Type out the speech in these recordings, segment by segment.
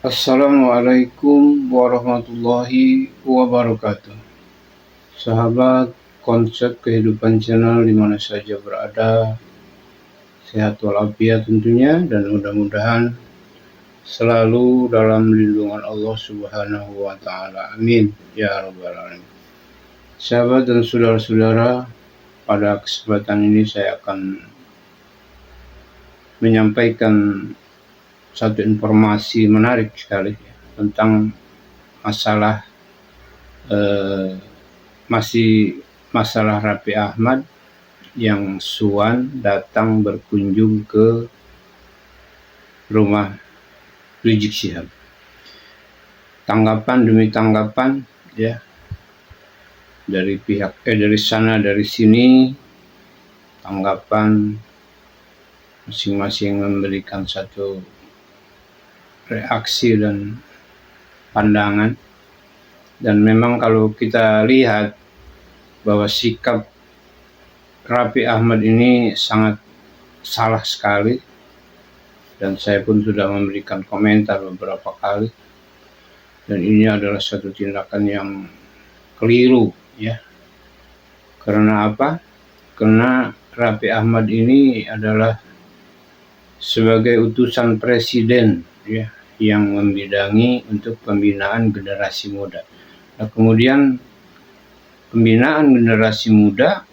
Assalamualaikum warahmatullahi wabarakatuh. Sahabat konsep kehidupan channel di mana saja berada, sehat walafiat tentunya, dan mudah-mudahan selalu dalam lindungan Allah Subhanahu wa Ta'ala. Amin ya Rabbal Alamin. Sahabat dan saudara-saudara, pada kesempatan ini saya akan menyampaikan satu informasi menarik sekali tentang masalah masih masalah Raffi Ahmad yang Suwan datang berkunjung ke rumah Rizik Syihab. Tanggapan demi tanggapan ya, dari pihak dari sana dari sini, tanggapan masing-masing memberikan satu reaksi dan pandangan. Dan memang kalau kita lihat bahwa sikap Raffi Ahmad ini sangat salah sekali, dan saya pun sudah memberikan komentar beberapa kali, dan ini adalah satu tindakan yang keliru ya. Karena apa? Karena Raffi Ahmad ini adalah sebagai utusan presiden ya, yang membidangi untuk pembinaan generasi muda. Nah, kemudian pembinaan generasi muda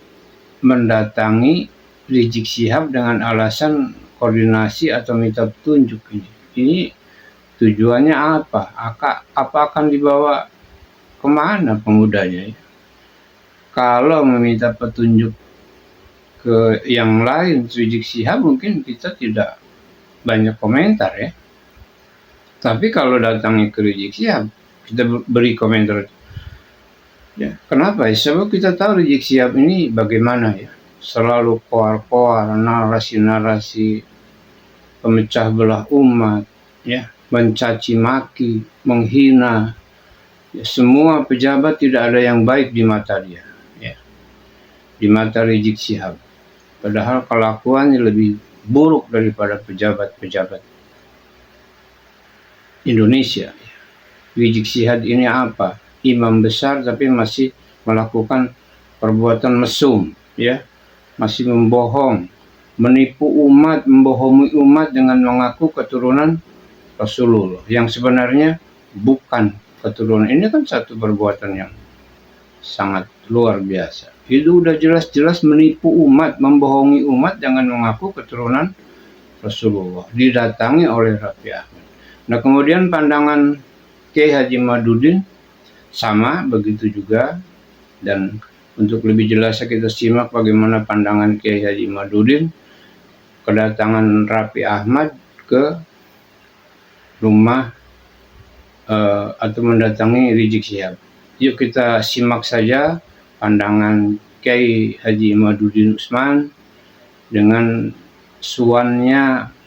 mendatangi Rizik Syihab dengan alasan koordinasi atau minta petunjuk ini. Ini tujuannya apa? Apa akan dibawa kemana pemudanya? Kalau meminta petunjuk ke yang lain, Rizik Syihab, mungkin kita tidak banyak komentar ya. Tapi kalau datangnya ke Rizik Syihab, kita beri komentar. Ya, kenapa? Sebab kita tahu Rizik Syihab ini bagaimana ya, selalu koar-koar, narasi-narasi pemecah belah umat, ya, mencaci maki, menghina. Ya, semua pejabat tidak ada yang baik di mata dia, ya, di mata Rizik Syihab. Padahal kelakuannya lebih buruk daripada pejabat-pejabat Indonesia. Rizik Syihab ini apa? Imam besar tapi masih melakukan perbuatan mesum, ya, masih membohong, menipu umat, membohongi umat dengan mengaku keturunan Rasulullah yang sebenarnya bukan keturunan. Ini kan satu perbuatan yang sangat luar biasa. Itu udah jelas-jelas menipu umat, membohongi umat dengan mengaku keturunan Rasulullah, didatangi oleh Raffi Ahmad. Nah, kemudian pandangan Kiai Haji Madudin sama begitu juga. Dan untuk lebih jelasnya kita simak bagaimana pandangan Kiai Haji Madudin kedatangan Raffi Ahmad ke rumah atau mendatangi Rizik Syihab. Yuk kita simak saja pandangan Kiai Haji Madudin Usman dengan suannya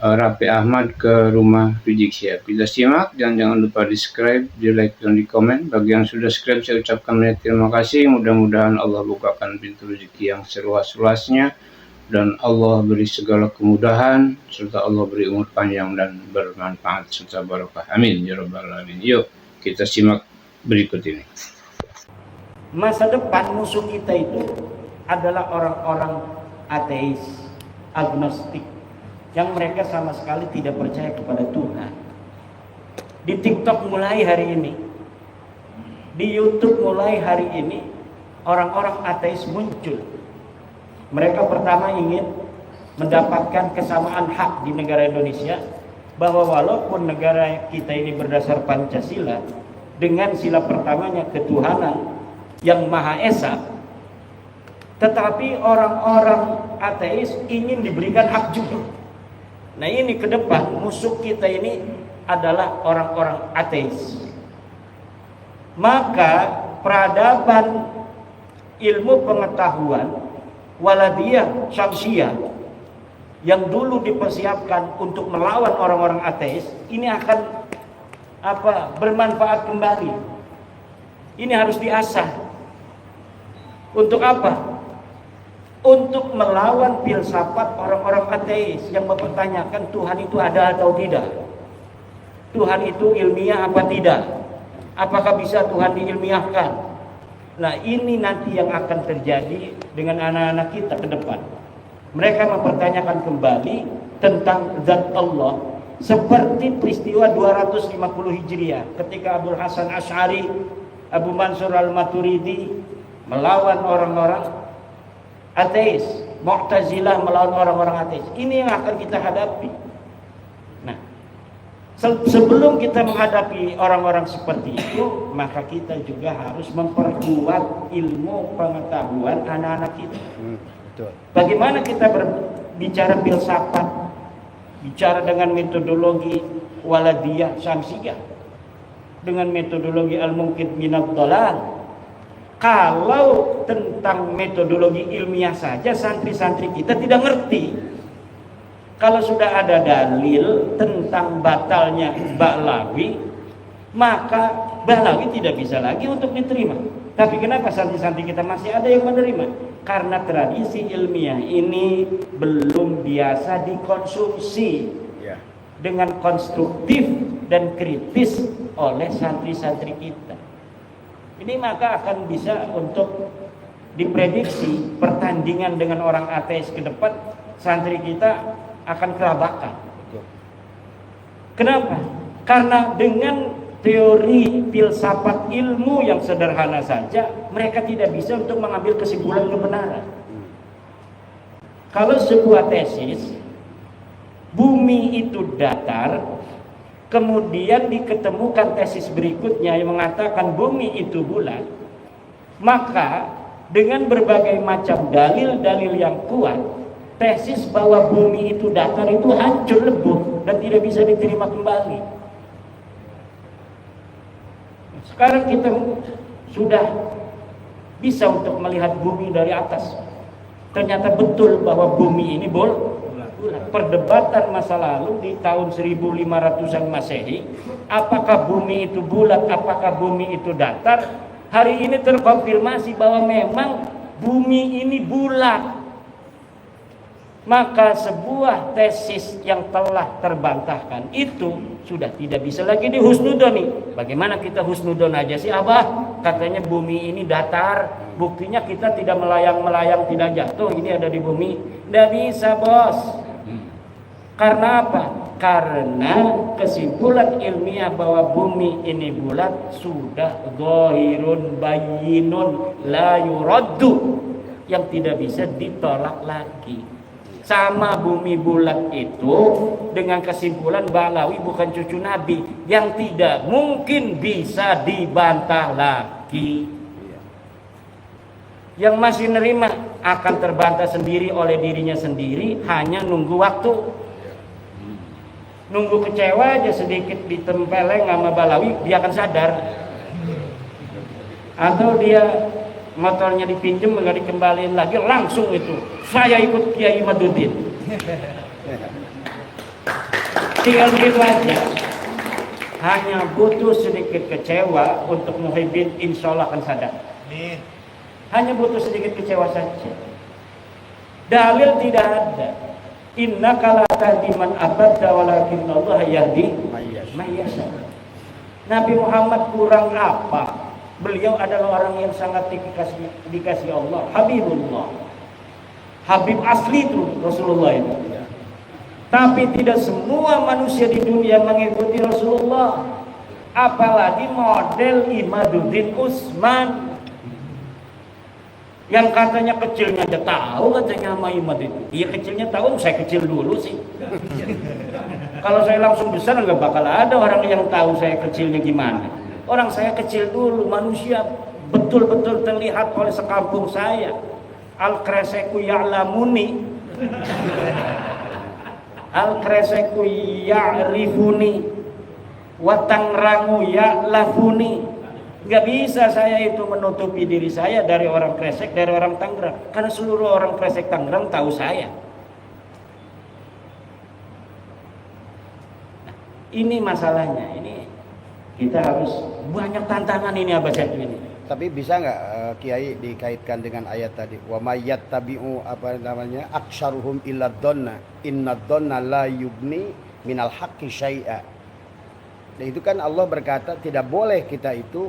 Raffi Ahmad ke rumah Rizik Syihab. Kita simak dan jangan lupa di subscribe, di like, dan di komen. Bagi yang sudah subscribe saya ucapkan banyak terima kasih. Mudah-mudahan Allah bukakan pintu rezeki yang seluas-luasnya, dan Allah beri segala kemudahan, serta Allah beri umur panjang dan bermanfaat serta barokah. Amin ya Rabbal Alamin. Yuk kita simak berikut ini. Masa depan musuh kita itu adalah orang-orang ateis, agnostik, yang mereka sama sekali tidak percaya kepada Tuhan. Di TikTok mulai hari ini, di YouTube mulai hari ini, orang-orang ateis muncul. Mereka pertama ingin mendapatkan kesamaan hak di negara Indonesia, bahwa walaupun negara kita ini berdasar Pancasila, dengan sila pertamanya ketuhanan yang Maha Esa, tetapi orang-orang ateis ingin diberikan hak juga. Nah, ini ke depan musuh kita ini adalah orang-orang ateis. Maka peradaban ilmu pengetahuan waladiyah syamsiyah yang dulu dipersiapkan untuk melawan orang-orang ateis ini akan bermanfaat kembali. Ini harus diasah. Untuk apa? Untuk melawan filsafat orang-orang ateis yang mempertanyakan Tuhan itu ada atau tidak. Tuhan itu ilmiah apa tidak? Apakah bisa Tuhan diilmiahkan? Nah, ini nanti yang akan terjadi dengan anak-anak kita ke depan. Mereka mempertanyakan kembali tentang zat Allah seperti peristiwa 250 Hijriah ketika Abdul Hasan Asy'ari, Abu Mansur Al-Maturidi melawan orang-orang ateis, Mu'tazilah melawan orang-orang ateis. Ini yang akan kita hadapi. Nah, sebelum kita menghadapi orang-orang seperti itu, maka kita juga harus memperkuat ilmu pengetahuan anak-anak kita. Betul. Bagaimana kita berbicara filsafat, bicara dengan metodologi waladiyah syamsiyah, dengan metodologi al-mungkit minad dhalal. Kalau tentang metodologi ilmiah saja santri-santri kita tidak ngerti. Kalau sudah ada dalil tentang batalnya Ba'lawi, maka Ba'lawi tidak bisa lagi untuk diterima. Tapi kenapa santri-santri kita masih ada yang menerima? Karena tradisi ilmiah ini belum biasa dikonsumsi dengan konstruktif dan kritis oleh santri-santri kita. Ini maka akan bisa untuk diprediksi pertandingan dengan orang ateis ke depan, santri kita akan kelabakan. Kenapa? Karena dengan teori filsafat ilmu yang sederhana saja, mereka tidak bisa untuk mengambil kesimpulan kebenaran. Kalau sebuah tesis, bumi itu datar, kemudian diketemukan tesis berikutnya yang mengatakan bumi itu bulat, maka dengan berbagai macam dalil-dalil yang kuat, tesis bahwa bumi itu datar itu hancur lebur dan tidak bisa diterima kembali. Sekarang kita sudah bisa untuk melihat bumi dari atas. Ternyata betul bahwa bumi ini bulat. Perdebatan masa lalu di tahun 1500-an Masehi, apakah bumi itu bulat, apakah bumi itu datar, hari ini terkonfirmasi bahwa memang bumi ini bulat. Maka sebuah tesis yang telah terbantahkan itu sudah tidak bisa lagi dihusnudoni. Bagaimana kita husnudon aja sih Abah? Katanya bumi ini datar, buktinya kita tidak melayang-melayang, tidak jatuh, ini ada di bumi. Tidak bisa bos. Karena apa? Karena kesimpulan ilmiah bahwa bumi ini bulat sudah zahirun bayyinun la yuraddu, yang tidak bisa ditolak lagi. Sama bumi bulat itu dengan kesimpulan Ba'lawi bukan cucu Nabi, yang tidak mungkin bisa dibantah lagi. Yang masih nerima akan terbantah sendiri oleh dirinya sendiri, hanya nunggu waktu. Nunggu kecewa aja sedikit ditempeleng sama Ba'lawi, dia akan sadar. Atau dia motornya dipinjem nggak dikembaliin lagi, langsung itu saya ikut Kiai Maduddin. Tinggal begitu aja. Hanya butuh sedikit kecewa untuk Muhyiddin, insya Allah akan sadar. Hanya butuh sedikit kecewa saja. Dalil tidak ada. Innaka la tahdi man ahbabta walakinna Allah yahdi man yasha. Nabi Muhammad kurang apa? Beliau adalah orang yang sangat dikasih Allah, Habibullah. Habib asli itu Rasulullah itu. Tapi tidak semua manusia di dunia mengikuti Rasulullah. Apalagi model Imaduddin Utsman yang katanya kecilnya aja tahu, katanya sama Imad itu. Iya kecilnya tahu, saya kecil dulu sih. Kalau saya langsung besar nggak bakal ada orang yang tahu saya kecilnya gimana. Orang saya kecil dulu, manusia betul-betul terlihat oleh sekampung saya. Al-kreseku ya'lamuni, al-kreseku ya'rifuni, watangrangu ya'lafuni. Nggak bisa saya itu menutupi diri saya dari orang Kresek, dari orang Tangerang, karena seluruh orang Kresek Tangerang tahu saya. Nah, ini masalahnya. Ini kita harus banyak tantangan ini Abah Syaitu ini. Tapi bisa nggak Kiai dikaitkan dengan ayat tadi? Wa mayyat tabi'u aktsaruhum illa dhanna inna dhanna la yubni minal haqqi syai'a. Dan itu kan Allah berkata tidak boleh kita itu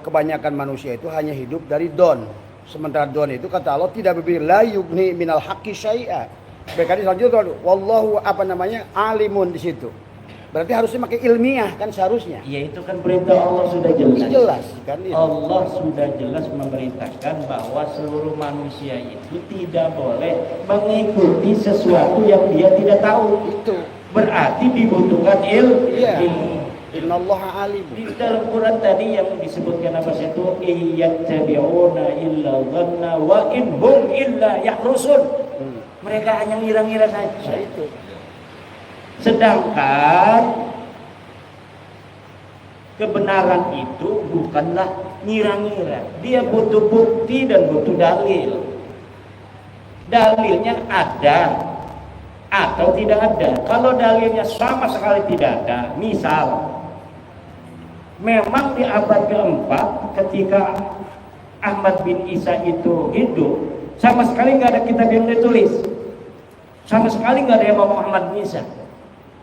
kebanyakan manusia itu hanya hidup dari don. Sementara don itu kata Allah tidak berbicara la yugni minal haqqi syai'a. Berkata selanjutnya wallahu alimun di situ. Berarti harusnya pakai ilmiah kan seharusnya. Ya itu kan perintah Allah sudah jelas. Jelas kan itu. Allah sudah jelas memerintahkan bahwa seluruh manusia itu tidak boleh mengikuti sesuatu yang dia tidak tahu. Itu berarti dibutuhkan ilmu. Iya. Innallaha alim. Di dalam Quran tadi yang disebutkan apa itu iyattabi'una illa dhanna wa in hum illa yahrusun. Mereka hanya ngira-ngira saja. Itu. Sedangkan kebenaran itu bukanlah ngira-ngira. Dia butuh bukti dan butuh dalil. Dalilnya ada atau tidak ada. Kalau dalilnya sama sekali tidak ada, misal memang di abad keempat ketika Ahmad bin Isa itu hidup, sama sekali nggak ada kitab yang ditulis, sama sekali nggak ada yang ngomong Ahmad bin Isa.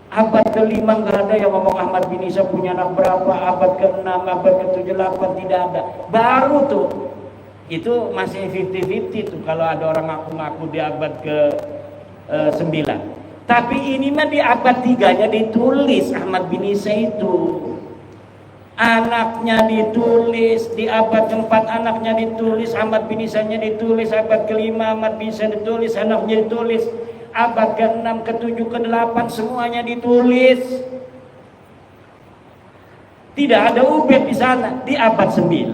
Abad ke-5 nggak ada yang ngomong Ahmad bin Isa punya anak berapa, abad ke-6, abad ke-7, 8 tidak ada. Baru tuh itu masih 50-50 tuh kalau ada orang ngaku-ngaku di abad ke-9. Tapi ini mah di abad 3-nya ditulis Ahmad bin Isa itu. Anaknya ditulis di abad ke-4, anaknya ditulis, Ahmad bin Isa-nya ditulis, abad ke-5 Ahmad bin Isa ditulis, anaknya ditulis. Abad ke-6, ke-7, ke-8 semuanya ditulis. Tidak ada Ubed di sana. Di abad 9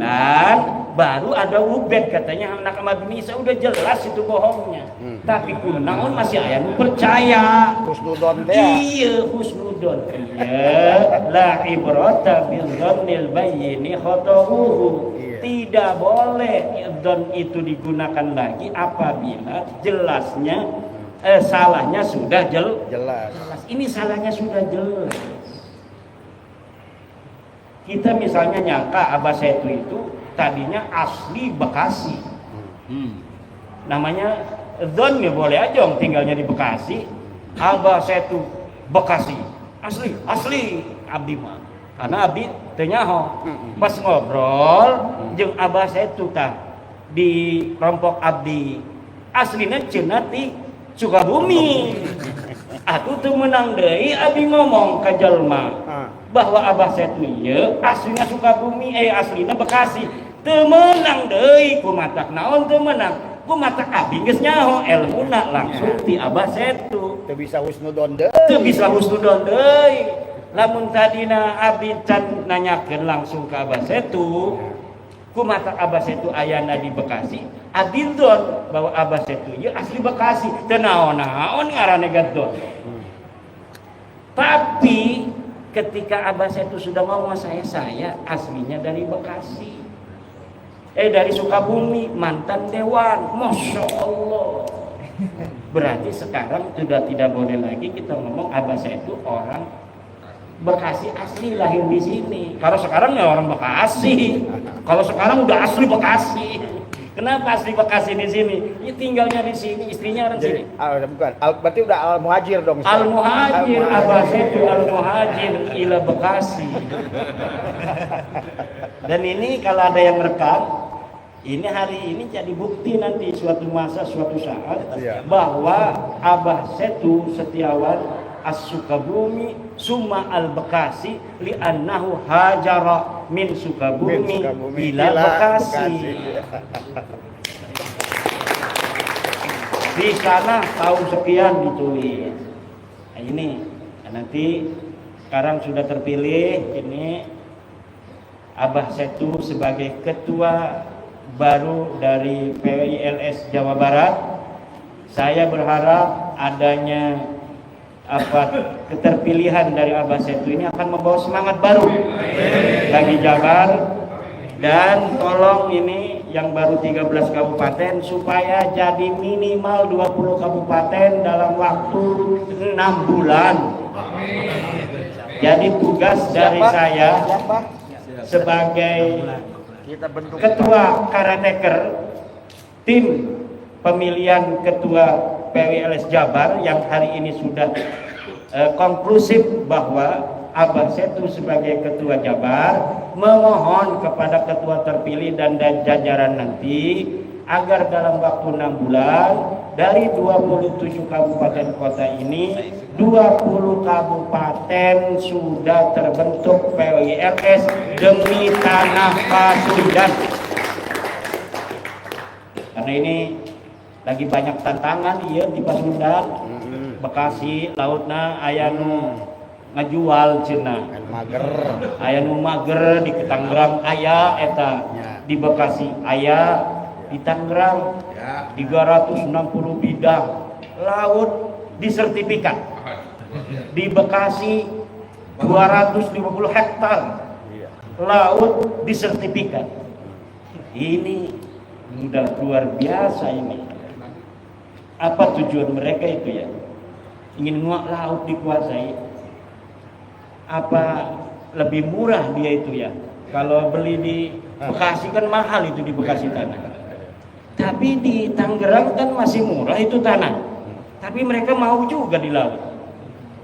baru ada Ubed, katanya anak Ahmad bin Isa. Udah jelas itu bohongnya. Tapi kunaon masih aya nu percaya. Husnudon teh. Iya, husnudon. Iya, la ibrata bil dzannil bayyini khata'uhu. Tidak boleh dzon itu digunakan lagi apabila jelasnya salahnya sudah jelas. Ini salahnya sudah jelas. Kita misalnya nyangka Abah Setu itu tadinya asli Bekasi. Namanya Don ya boleh aja tinggalnya di Bekasi. Abah Setu Bekasi. Asli abdi mah. Karena abdi teu nyaho. Pas ngobrol jeung Abah Setu tah di kelompok abdi. Aslina cenah ti Sukabumi. Atuh teu meunang deui abdi ngomong ka jelema bahwa Abah Setu ieu aslinya Sukabumi, aslina Bekasi. Teu meunang deui kumatak naon teu meunang. Kumatak abdi geus nyaho elmuna langsung ti Abah Setu. Teu bisa husnudon deui. Teu bisa husnudon deui. Lamun tadina abdi can nanyakeun langsung ka Abah Setu, kumatak Abah Setu ayana di Bekasi, adildon bahwa Abah Setu ieu asli Bekasi, teu naon-naon ngaranna gadon. Tapi ketika Abah Setu sudah ngomong saya aslinya dari Bekasi. Dari Sukabumi, mantan dewan. Masya Allah. Berarti sekarang sudah tidak boleh lagi kita ngomong Abah Setu orang Bekasi asli, lahir di sini. Kalau sekarang ya orang Bekasi. Kalau sekarang udah asli Bekasi. Kenapa asli Bekasi di sini? Ya tinggalnya di sini, istrinya orang sini. Bukan. Berarti udah al-muhajir dong. Al-muhajir, Abah Setu al-muhajir ila Bekasi. Dan ini kalau ada yang rekam, ini hari ini jadi bukti nanti suatu masa, suatu saat bahwa Abah Setu Setiawan As-Sukabumi summa al-Bekasi li'annahu hajara min Sukabumi ila Bekasi. Di sana tahun sekian ditulis. Nah, ini nanti sekarang sudah terpilih ini Abah Setu sebagai ketua baru dari PWILS Jawa Barat. Saya berharap adanya keterpilihan dari Abah Setu ini akan membawa semangat baru bagi Jabar, dan tolong ini yang baru 13 kabupaten supaya jadi minimal 20 kabupaten dalam waktu 6 bulan. Jadi tugas dari saya sebagai ketua karateker tim pemilihan ketua PWLS Jabar yang hari ini sudah konklusif bahwa Abah Setu sebagai Ketua Jabar memohon kepada Ketua terpilih dan jajaran nanti agar dalam waktu 6 bulan dari 27 kabupaten kota ini 20 kabupaten sudah terbentuk PWLS demi tanah Pasundan. Karena ini lagi banyak tantangan iya di Pasundan, Bekasi, lautna aya nu ngajual cenah. Aya nu mager di Tangerang aya eta, di Bekasi aya, di Tangerang 360 bidang laut disertifikat. Di Bekasi 250 hektar laut disertifikat. Ini udah luar biasa ini. Apa tujuan mereka itu ya? Ingin nguak laut dikuasai. Apa lebih murah dia itu ya? Kalau beli di Bekasi kan mahal itu di Bekasi tanah. Tapi di Tangerang kan masih murah itu tanah. Tapi mereka mau juga di laut.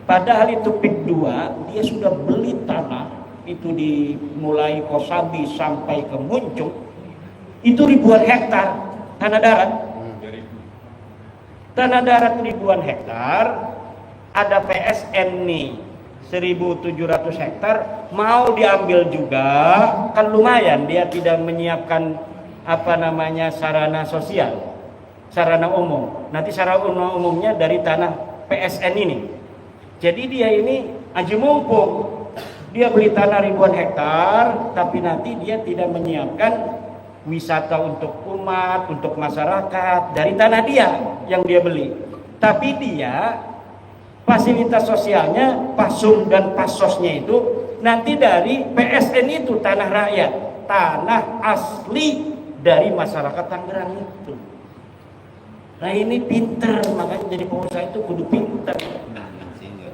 Padahal itu PIK 2 dia sudah beli tanah itu dimulai Kosambi sampai ke Muncung itu ribuan hektar tanah darat. Tanah darat ribuan hektar, ada PSN nih 1.700 hektar mau diambil juga, kan lumayan dia tidak menyiapkan sarana sosial, sarana umum. Nanti sarana umumnya dari tanah PSN ini. Jadi dia ini aji mumpung, dia beli tanah ribuan hektar, tapi nanti dia tidak menyiapkan wisata untuk umat, untuk masyarakat dari tanah dia yang dia beli. Tapi dia fasilitas sosialnya, pasum dan pasosnya itu nanti dari PSN itu tanah rakyat, tanah asli dari masyarakat Tangerang itu. Nah ini pinter, makanya jadi pengusaha itu kudu pinter.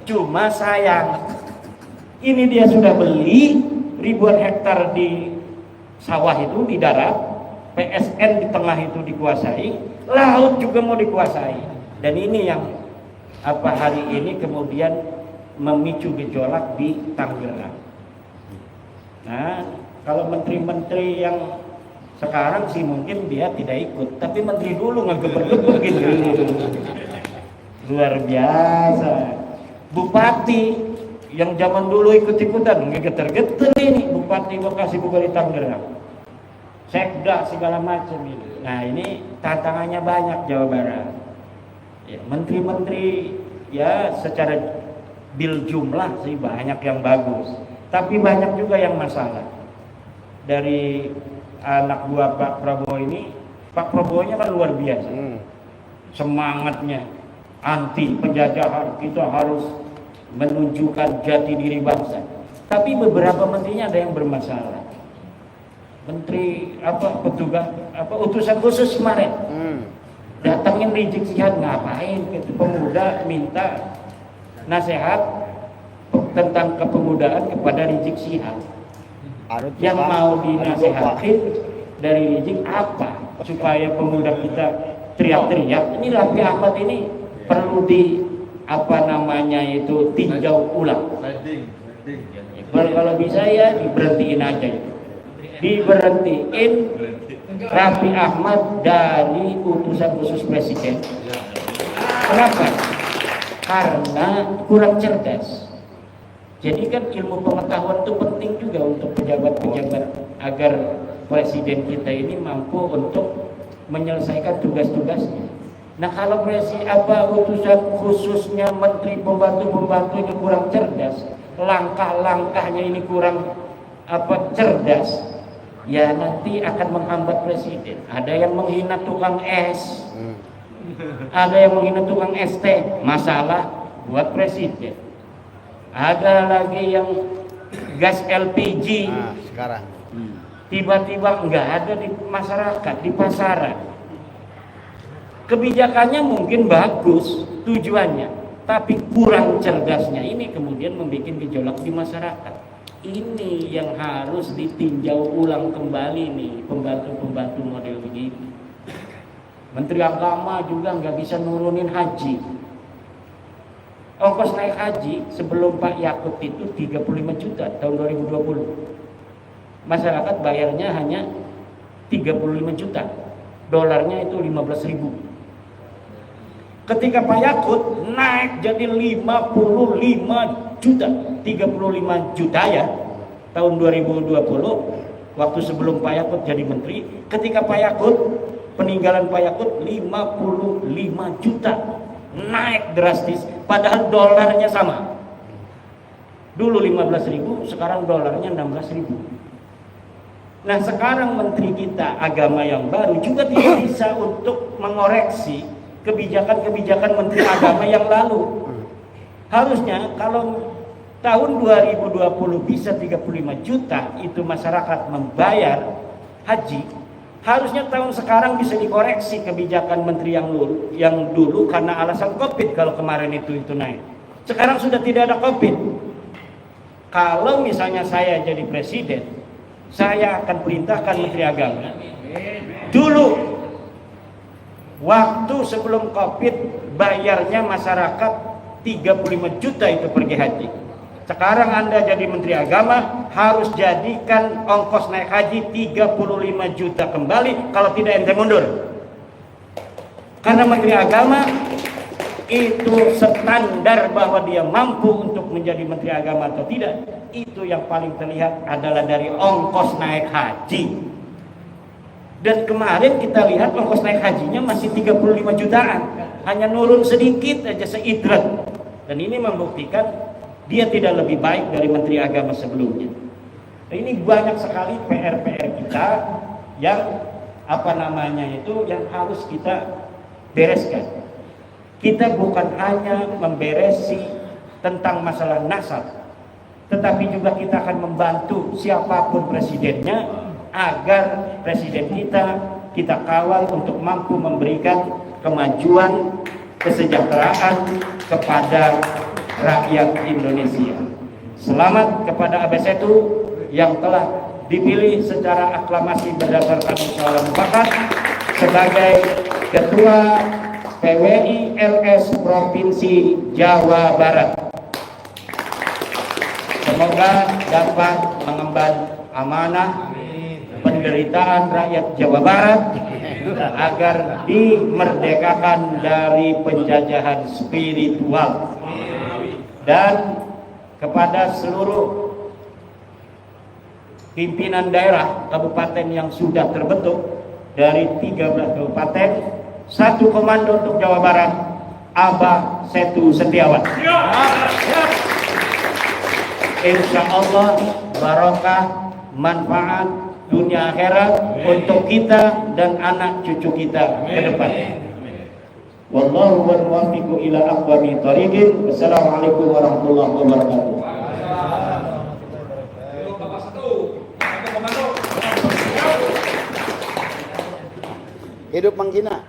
Cuma sayang, ini dia sudah beli ribuan hektar di sawah itu di darat, PSN di tengah itu dikuasai, laut juga mau dikuasai. Dan ini yang hari ini kemudian memicu gejolak di Tangerang. Nah, kalau menteri-menteri yang sekarang sih mungkin dia tidak ikut, tapi menteri dulu ngegeber-geber gitu. Luar biasa. Bupati yang zaman dulu ikut-ikutan ngegeter-geter ini, Bupati Bekasi Bupati Tangerang, Sekda segala macam ini. Nah ini tantangannya banyak Jawa Barat. Ya, menteri-menteri ya secara bil jumlah sih banyak yang bagus, tapi banyak juga yang masalah. Dari anak buah Pak Prabowo ini, Pak Prabowo-nya kan luar biasa, semangatnya anti penjajahan, kita harus menunjukkan jati diri bangsa. Tapi beberapa menterinya ada yang bermasalah. Menteri petugas utusan khusus kemarin datangin Rizik Syihab, ngapain itu pemuda minta nasihat tentang kepemudaan kepada Rizik Syihab. Yang mau dinasihatin dari Rizik apa? Supaya pemuda kita teriak-teriak. Ini Raffi Ahmad ini perlu tinjau ulang. Kalau bisa ya diberhentiin aja itu. Diberhentiin Raffi Ahmad dari utusan khusus presiden. Kenapa? Karena kurang cerdas. Jadi kan ilmu pengetahuan itu penting juga untuk pejabat-pejabat agar presiden kita ini mampu untuk menyelesaikan tugas-tugasnya. Nah kalau utusan khususnya menteri pembantu-pembantunya kurang cerdas, langkah-langkahnya ini kurang cerdas, ya nanti akan menghambat presiden. Ada yang menghina tukang es, ada yang menghina tukang ST, masalah buat presiden. Ada lagi yang gas LPG, sekarang tiba-tiba nggak ada di masyarakat, di pasaran. Kebijakannya mungkin bagus tujuannya, tapi kurang cerdasnya ini kemudian membuat gejolak di masyarakat. Ini yang harus ditinjau ulang kembali nih, pembantu-pembantu model begini. Menteri Agama juga nggak bisa nurunin haji. Ongkos naik haji sebelum Pak Yakut itu 35 juta tahun 2020. Masyarakat bayarnya hanya 35 juta. Dolarnya itu 15.000. Ketika Pak Yakut naik jadi 55 juta, 35 juta ya tahun 2020, waktu sebelum Pak Yakut jadi menteri. Ketika Pak Yakut, peninggalan Pak Yakut 55 juta, naik drastis, padahal dolarnya sama. Dulu 15.000, sekarang dolarnya 16.000. Nah sekarang menteri kita agama yang baru juga tidak bisa untuk mengoreksi kebijakan-kebijakan menteri agama yang lalu. Harusnya kalau tahun 2020 bisa 35 juta itu masyarakat membayar haji, harusnya tahun sekarang bisa dikoreksi kebijakan menteri yang dulu karena alasan Covid. Kalau kemarin itu naik, sekarang sudah tidak ada Covid. Kalau misalnya saya jadi presiden, saya akan perintahkan menteri agama dulu waktu sebelum Covid bayarnya masyarakat 35 juta itu pergi haji. Sekarang Anda jadi menteri agama harus jadikan ongkos naik haji 35 juta kembali, kalau tidak ente mundur. Karena menteri agama itu standar bahwa dia mampu untuk menjadi menteri agama atau tidak, itu yang paling terlihat adalah dari ongkos naik haji. Dan kemarin kita lihat ongkos naik hajinya masih 35 jutaan, hanya nurun sedikit aja seidrat. Dan ini membuktikan dia tidak lebih baik dari menteri agama sebelumnya. Nah, ini banyak sekali PR-PR kita yang yang harus kita bereskan. Kita bukan hanya memberesi tentang masalah nasab, tetapi juga kita akan membantu siapapun presidennya agar presiden kita kawal untuk mampu memberikan kemajuan, kesejahteraan kepada rakyat Indonesia. Selamat kepada Abah Setu yang telah dipilih secara aklamasi berdasarkan musyawarah mufakat sebagai Ketua PWI LS Provinsi Jawa Barat. Semoga dapat mengemban amanah penderitaan rakyat Jawa Barat agar dimerdekakan dari penjajahan spiritual. Dan kepada seluruh pimpinan daerah kabupaten yang sudah terbentuk dari 13 kabupaten, satu komando untuk Jawa Barat, Abah Setu Setiawan. Insya Allah barokah, manfaat dunia akhirat untuk kita dan anak cucu kita ke depan. Wallahu wal muwaffiqu ila aqwamit thoriqin. Wassalamualaikum warahmatullahi wabarakatuh. Hidup Mang Gina.